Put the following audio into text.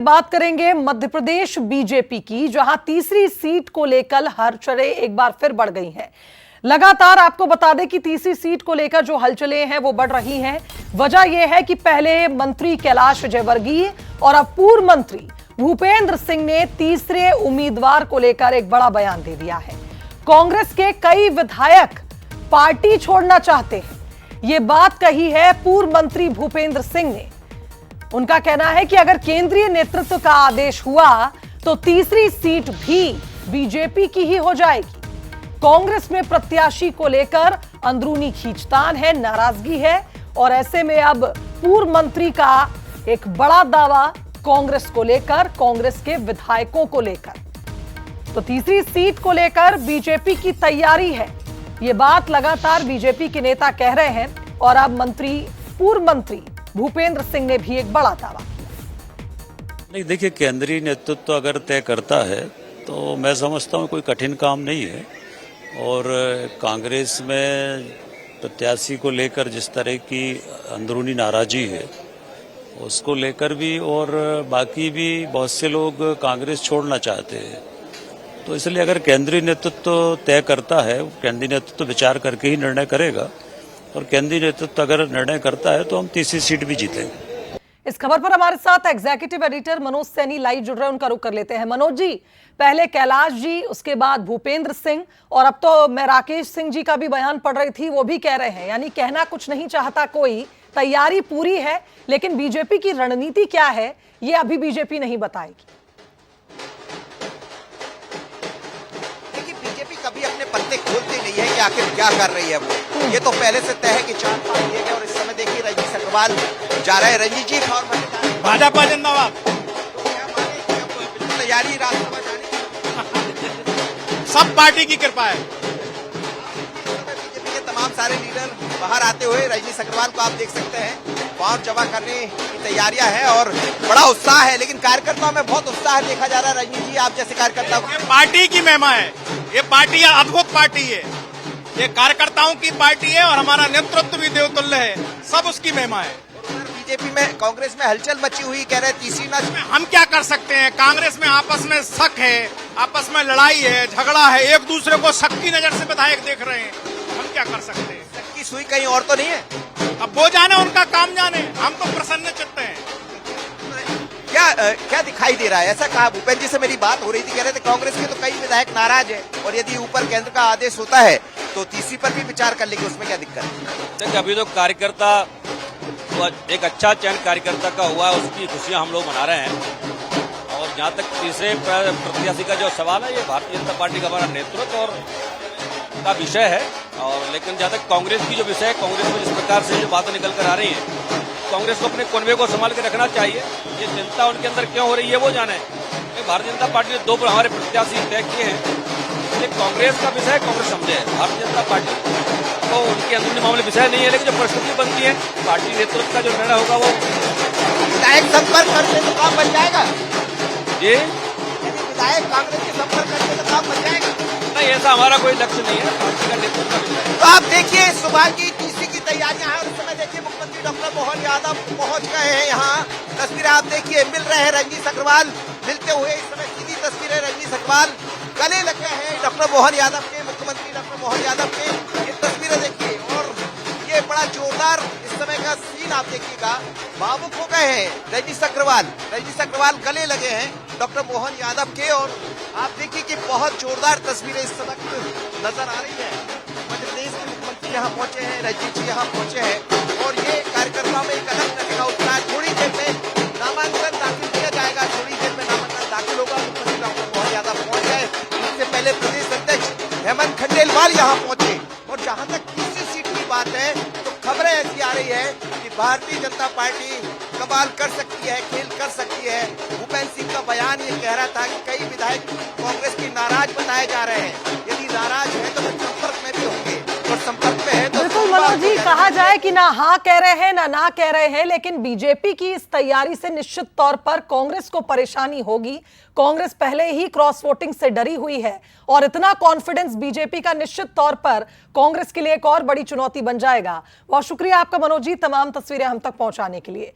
बात करेंगे मध्य प्रदेश बीजेपी की, जहां तीसरी सीट को लेकर हलचलें एक बार फिर बढ़ गई हैं। लगातार आपको बता दें कि तीसरी सीट को लेकर जो हलचलें हैं वो बढ़ रही हैं। वजह यह है कि पहले मंत्री कैलाश विजयवर्गीय और अब पूर्व मंत्री भूपेंद्र सिंह ने तीसरे उम्मीदवार को लेकर एक बड़ा बयान दे दिया है। कांग्रेस के कई विधायक पार्टी छोड़ना चाहते हैं, ये बात कही है पूर्व मंत्री भूपेंद्र सिंह ने। उनका कहना है कि अगर केंद्रीय नेतृत्व का आदेश हुआ तो तीसरी सीट भी बीजेपी की ही हो जाएगी। कांग्रेस में प्रत्याशी को लेकर अंदरूनी खींचतान है, नाराजगी है और ऐसे में अब पूर्व मंत्री का एक बड़ा दावा कांग्रेस को लेकर, कांग्रेस के विधायकों को लेकर। तो तीसरी सीट को लेकर बीजेपी की तैयारी है, ये बात लगातार बीजेपी के नेता कह रहे हैं और अब पूर्व मंत्री भूपेंद्र सिंह ने भी एक बड़ा दावा किया। नहीं, देखिए, केंद्रीय नेतृत्व अगर तय करता है तो मैं समझता हूँ कोई कठिन काम नहीं है। और कांग्रेस में प्रत्याशी को लेकर जिस तरह की अंदरूनी नाराजी है उसको लेकर भी, और बाकी भी बहुत से लोग कांग्रेस छोड़ना चाहते हैं। तो इसलिए अगर केंद्रीय नेतृत्व तय करता है, केंद्रीय नेतृत्व विचार करके ही निर्णय करेगा, और केंद्रीय नेतृत्व अगर निर्णय करता है तो हम तीसरी सीट भी जीतेंगे। इस खबर पर हमारे साथ executive editor Manoj Saini live जुड़ रहे हैं, उनका रुख कर लेते हैं। मनोज जी, पहले कैलाश जी, उसके बाद भूपेंद्र सिंह और अब तो मैं राकेश सिंह जी का भी बयान पढ़ रही थी, वो भी कह रहे हैं, यानी कहना कुछ नहीं चाहता कोई, तैयारी पूरी है, लेकिन बीजेपी की रणनीति क्या है ये अभी बीजेपी नहीं बताएगी। कभी अपने पत्ते खोलते नहीं है कि आखिर क्या कर रही है वो। ये तो पहले से तय है कि 4 पास दिए गए और इस समय देखिए रंजीत अग्रवाल जा रहे हैं। रंजीत जी, और भाजपा जिंदाबाद। तो क्या माने बिल्कुल तैयारी राज्यसभा जाने सब पार्टी की कृपा है। बीजेपी के तमाम सारे लीडर बाहर आते हुए रंजीत अग्रवाल को आप देख सकते हैं फॉर्म जमा करने की तैयारियां हैं और बड़ा उत्साह है, लेकिन कार्यकर्ताओं में बहुत उत्साह देखा जा रहा है। रंजीत जी, आप जैसे कार्यकर्ता, ये पार्टी की महिमा है, ये पार्टी अद्भुत पार्टी है, ये कार्यकर्ताओं की पार्टी है और हमारा नेतृत्व भी देवतुल्य है, सब उसकी महिमा है। बीजेपी में, कांग्रेस में हलचल मची हुई, कह रहे तीसरी न। हम क्या कर सकते हैं? कांग्रेस में आपस में शक है, आपस में लड़ाई है, झगड़ा है, एक दूसरे को शक की नजर से विधायक देख रहे हैं। हम क्या कर सकते हैं? शक की सुई कहीं और तो नहीं है? अब वो जाने, उनका काम जाने, हम तो प्रसन्न चित्त हैं। क्या दिखाई दे रहा है? ऐसा कहा भूपेंद्र जी से मेरी बात हो रही थी, कह रहे थे कांग्रेस के तो कई विधायक नाराज है और यदि ऊपर केंद्र का आदेश होता है तो तीसरी पर भी विचार कर लेंगे, उसमें क्या दिक्कत है? देखिए, अभी तो कार्यकर्ता एक अच्छा चयन कार्यकर्ता का हुआ है, उसकी खुशियां हम लोग मना रहे हैं। और जहां तक तीसरे प्रत्याशी का जो सवाल है, ये भारतीय जनता पार्टी का हमारा नेतृत्व और का विषय है। और लेकिन जहां तक कांग्रेस की जो विषय है, कांग्रेस में जिस प्रकार से जो बातें निकल कर आ रही है, कांग्रेस को अपने कन्वे को संभाल के रखना चाहिए। ये चिंता उनके अंदर क्यों हो रही है वो जाने। भारतीय जनता पार्टी ने 2 हमारे प्रत्याशी तय किए हैं। ये कांग्रेस का विषय कांग्रेस समझे, भारतीय जनता पार्टी तो उनके अंदरूनी मामले विषय नहीं है, लेकिन जो परिस्थिति बनती है, पार्टी नेतृत्व का जो निर्णय होगा वो विधायक संपर्क करने तो काम बन जाएगा। ये विधायक कांग्रेस के संपर्क करने तो काम बन जाएगा। नहीं, ऐसा हमारा कोई लक्ष्य नहीं है, पार्टी का नेतृत्व का विषय है। तो आप देखिए, सुबह की तीसरी की तैयारियां हैं और इस समय देखिए मुख्यमंत्री डॉक्टर मोहन यादव पहुंच गए हैं यहाँ। तस्वीरें आप देखिए, मिल रहे हैं रंजीत अग्रवाल मिलते हुए। इस समय सीधी तस्वीरें रंजीत अग्रवाल गले लगे हैं डॉक्टर मोहन यादव के, मुख्यमंत्री डॉक्टर मोहन यादव के। ये तस्वीरें देखिए और ये बड़ा जोरदार इस समय का सीन आप देखिएगा। भावुक हो गए हैं रंजीत अग्रवाल गले लगे हैं डॉक्टर मोहन यादव के। और आप देखिए कि बहुत जोरदार तस्वीरें इस समय नजर आ रही है। मध्य प्रदेश के मुख्यमंत्री यहाँ पहुंचे हैं, रंजीत जी यहाँ पहुंचे हैं और ये कार्यकर्ताओं में एक अलग तरह का उत्साह। थोड़ी देर में नामांकन दाखिल किया जाएगा, थोड़ी देर में नामांकन दाखिल होगा। मुख्यमंत्री डॉक्टर मोहन यादव पहुंच गए, इससे पहले प्रदेश अध्यक्ष हेमंत खंडेलवाल यहाँ पहुंचे। और जहां तक तीसरी सीट की बात है तो खबरें ऐसी आ रही है कि भारतीय जनता पार्टी कमाल कर सकती है, खेल कर सकती है। भूपेंद्र सिंह का बयान ये कह रहा था कि कई विधायक कांग्रेस की नाराज बताए जा रहे हैं। यदि नाराज है तो संपर्क में भी होंगे और संपर्क में है तो बिल्कुल मनोज जी, कहा जाए कि ना हाँ कह रहे हैं ना कह रहे हैं, लेकिन बीजेपी की इस तैयारी से निश्चित तौर पर कांग्रेस को परेशानी होगी। कांग्रेस पहले ही क्रॉस वोटिंग से डरी हुई है और इतना कॉन्फिडेंस बीजेपी का निश्चित तौर पर कांग्रेस के लिए एक और बड़ी चुनौती बन जाएगा। बहुत शुक्रिया आपका मनोज जी, तमाम तस्वीरें हम तक पहुंचाने के लिए।